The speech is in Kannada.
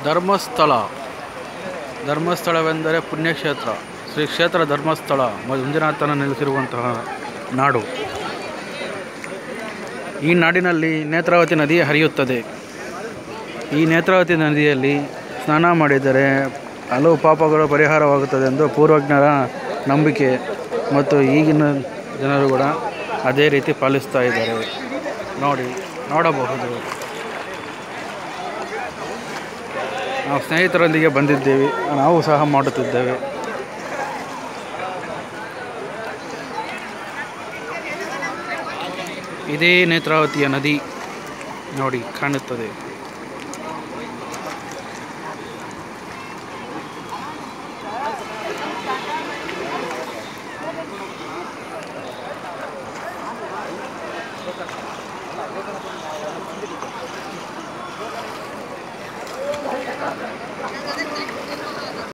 ಧರ್ಮಸ್ಥಳ. ಧರ್ಮಸ್ಥಳವೆಂದರೆ ಪುಣ್ಯಕ್ಷೇತ್ರ. ಶ್ರೀ ಕ್ಷೇತ್ರ ಧರ್ಮಸ್ಥಳ ಮಂಜುನಾಥನ ನೆಲೆಸಿರುವಂತಹ ನಾಡು. ಈ ನಾಡಿನಲ್ಲಿ ನೇತ್ರಾವತಿ ನದಿ ಹರಿಯುತ್ತದೆ. ಈ ನೇತ್ರಾವತಿ ನದಿಯಲ್ಲಿ ಸ್ನಾನ ಮಾಡಿದರೆ ಹಲವು ಪಾಪಗಳು ಪರಿಹಾರವಾಗುತ್ತದೆ ಎಂದು ಪೂರ್ವಜ್ಞರ ನಂಬಿಕೆ ಮತ್ತು ಈಗಿನ ಜನರು ಕೂಡ ಅದೇ ರೀತಿ ಪಾಲಿಸ್ತಾ ಇದ್ದಾರೆ. ನೋಡಬಹುದು. ನಾವು ಸ್ನೇಹಿತರೊಂದಿಗೆ ಬಂದಿದ್ದೇವೆ, ನಾವು ಸಹ ಮಾಡುತ್ತಿದ್ದೇವೆ. ಇದೇ ನೇತ್ರಾವತಿಯ ನದಿ ನೋಡಿ ಕಾಣುತ್ತದೆ.